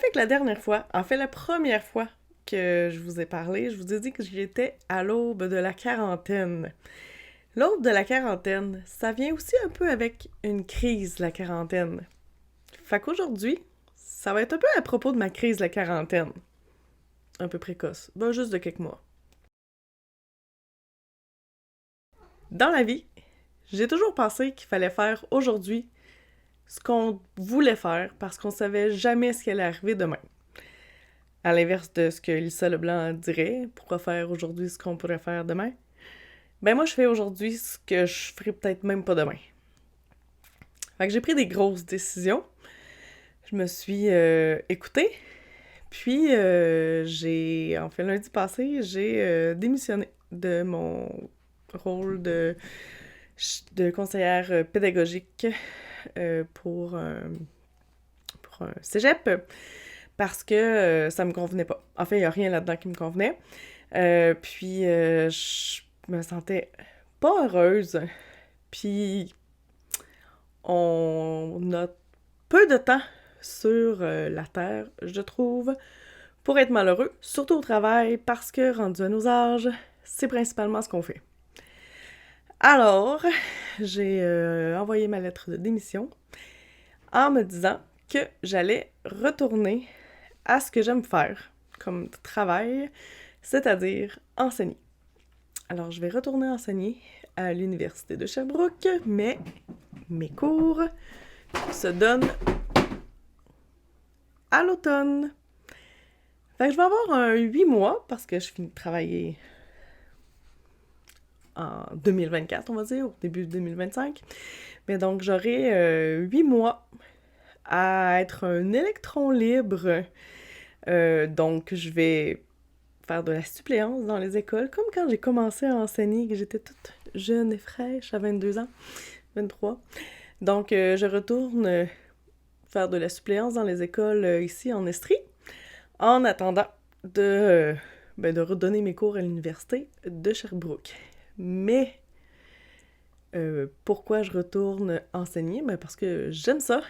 fait que la dernière fois, en fait la première fois que je vous ai parlé, je vous ai dit que j'étais à l'aube de la quarantaine. L'aube de la quarantaine, ça vient aussi un peu avec une crise, la quarantaine. Fait qu'aujourd'hui, ça va être un peu à propos de ma crise de la quarantaine. Un peu précoce. Ben, juste de quelques mois. Dans la vie, j'ai toujours pensé qu'il fallait faire aujourd'hui ce qu'on voulait faire parce qu'on savait jamais ce qui allait arriver demain. À l'inverse de ce que Lisa Leblanc dirait, pourquoi faire aujourd'hui ce qu'on pourrait faire demain? Ben moi, je fais aujourd'hui ce que je ferai peut-être même pas demain. Fait que j'ai pris des grosses décisions. Je me suis écoutée. Puis, en fait, lundi passé, j'ai démissionné de mon rôle de conseillère pédagogique pour un cégep parce que ça me convenait pas. En fait, il y a rien là-dedans qui me convenait. Je me sentais pas heureuse. Puis, on a peu de temps sur la Terre, je trouve, pour être malheureux, surtout au travail, parce que, rendu à nos âges, c'est principalement ce qu'on fait. Alors, j'ai envoyé ma lettre de démission en me disant que j'allais retourner à ce que j'aime faire comme travail, c'est-à-dire enseigner. Alors, je vais retourner enseigner à l'Université de Sherbrooke, mais mes cours se donnent à l'automne. Fait que je vais avoir un 8 mois, parce que je finis de travailler en 2024, on va dire, au début de 2025. Mais donc, j'aurai 8 mois à être un électron libre. Donc, je vais faire de la suppléance dans les écoles, comme quand j'ai commencé à enseigner, que j'étais toute jeune et fraîche, à 22 ans, 23. Donc, je retourne faire de la suppléance dans les écoles ici en Estrie, en attendant de redonner mes cours à l'université de Sherbrooke. Mais pourquoi je retourne enseigner? Ben parce que j'aime ça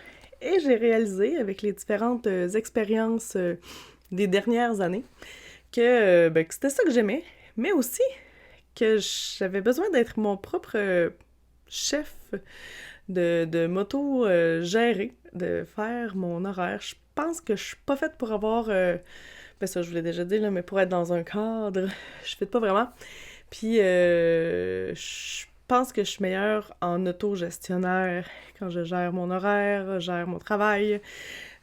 et j'ai réalisé avec les différentes expériences des dernières années que c'était ça que j'aimais, mais aussi que j'avais besoin d'être mon propre chef, de m'auto-gérer, de faire mon horaire. Je pense que je suis pas faite pour avoir... ben ça, je vous l'ai déjà dit, là, mais pour être dans un cadre, je ne pas vraiment. Puis, je pense que je suis meilleure en autogestionnaire quand je gère mon horaire, gère mon travail.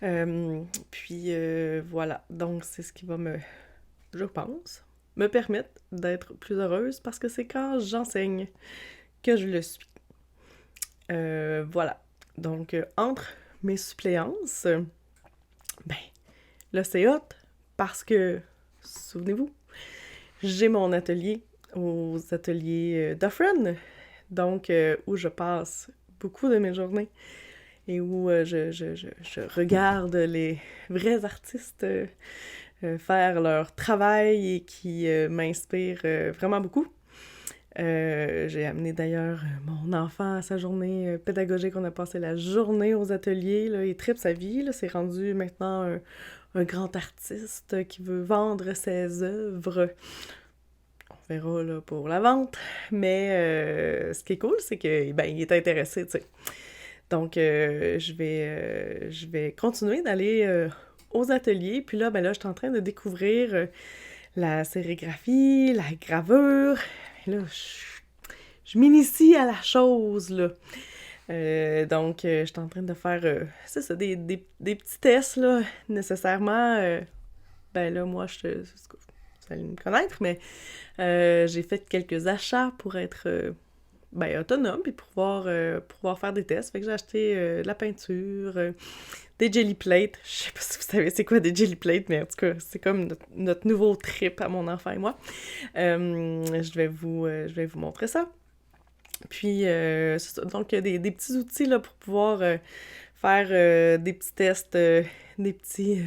Voilà. Donc, c'est ce qui va je pense, me permettre d'être plus heureuse parce que c'est quand j'enseigne que je le suis. Voilà. Donc, entre mes suppléances, ben, là, c'est hot parce que, souvenez-vous, j'ai mon atelier aux ateliers d'Offren, donc où je passe beaucoup de mes journées et où je regarde les vrais artistes faire leur travail et qui m'inspirent vraiment beaucoup. J'ai amené d'ailleurs mon enfant à sa journée pédagogique. On a passé la journée aux ateliers. Là, il tripe sa vie. Là, c'est rendu maintenant un grand artiste qui veut vendre ses œuvres. On verra là, pour la vente. Mais ce qui est cool, c'est que il est intéressé, tu sais. Donc, je vais continuer d'aller aux ateliers. Puis là, je suis en train de découvrir la sérigraphie, la gravure. Et là, je m'initie à la chose, là. Je suis en train de faire, c'est ça, des petits tests, là, nécessairement. Là, moi, vous allez me connaître, mais j'ai fait quelques achats pour être autonome puis pouvoir faire des tests. Fait que j'ai acheté de la peinture, des jelly plates. Je sais pas si vous savez c'est quoi des jelly plates, mais en tout cas, c'est comme notre nouveau trip à mon enfant et moi. Je vais vous montrer ça. Puis, c'est ça. Donc, des petits outils là, pour pouvoir faire des petits tests, des petits...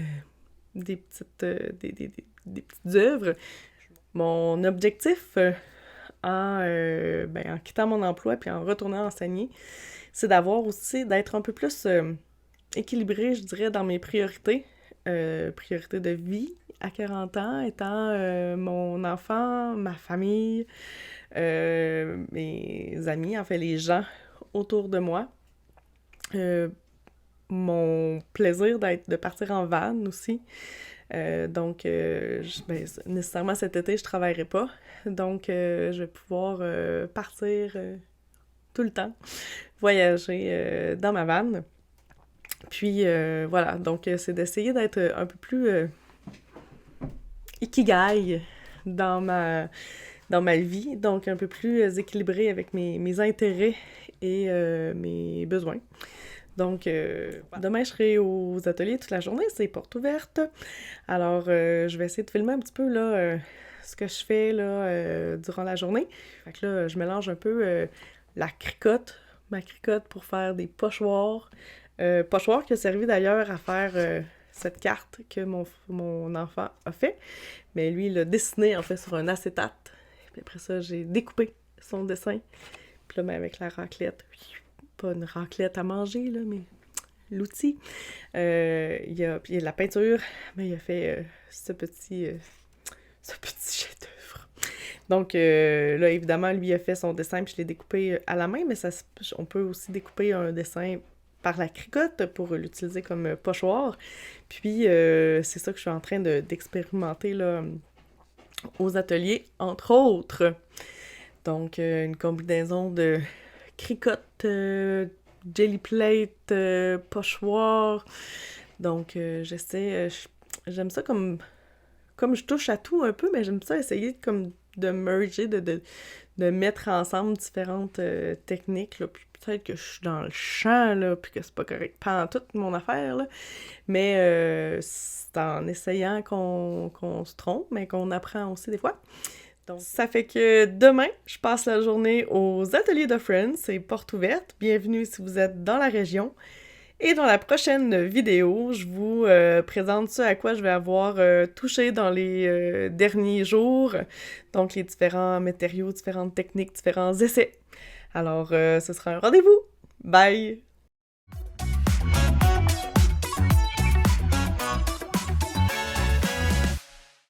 des petites... des petites œuvres. Mon objectif en quittant mon emploi puis en retournant enseigner, c'est d'être un peu plus équilibrée, je dirais, dans mes priorités. priorité de vie à 40 ans, étant mon enfant, ma famille, mes amis, en fait les gens autour de moi. Mon plaisir de partir en van aussi. Donc, nécessairement cet été, je travaillerai pas. Donc, je vais pouvoir partir tout le temps, voyager dans ma van. Puis, voilà. Donc, c'est d'essayer d'être un peu plus ikigai dans ma vie. Donc, un peu plus équilibré avec mes intérêts et mes besoins. Donc, demain, je serai aux ateliers toute la journée, c'est porte ouverte. Alors, je vais essayer de filmer un petit peu, là, ce que je fais, là, durant la journée. Fait que là, je mélange un peu ma cricotte pour faire des pochoirs. Pochoirs qui a servi d'ailleurs à faire cette carte que mon enfant a fait. Mais lui, il l'a dessiné, en fait, sur un acétate. Puis après ça, j'ai découpé son dessin. Puis là, ben, avec la raclette, pas une raclette à manger, là, mais l'outil. Il y a de la peinture, mais il a fait ce petit chef-d'œuvre. Donc là, évidemment, lui a fait son dessin, puis je l'ai découpé à la main, mais on peut aussi découper un dessin par la cricotte pour l'utiliser comme pochoir. Puis c'est ça que je suis en train d'expérimenter là, aux ateliers, entre autres. Donc, une combinaison de cricotte, jelly plate, pochoir. Donc, j'essaie... j'aime ça comme je touche à tout un peu, mais j'aime ça essayer comme de merger, de mettre ensemble différentes techniques, là. Puis peut-être que je suis dans le champ, là, puis que c'est pas correct pas toute mon affaire, là. Mais c'est en essayant qu'on se trompe, mais qu'on apprend aussi des fois. Donc, ça fait que demain, je passe la journée aux ateliers de Friends, c'est porte ouverte. Bienvenue si vous êtes dans la région. Et dans la prochaine vidéo, je vous présente ce à quoi je vais avoir touché dans les derniers jours. Donc, les différents matériaux, différentes techniques, différents essais. Alors, ce sera un rendez-vous. Bye!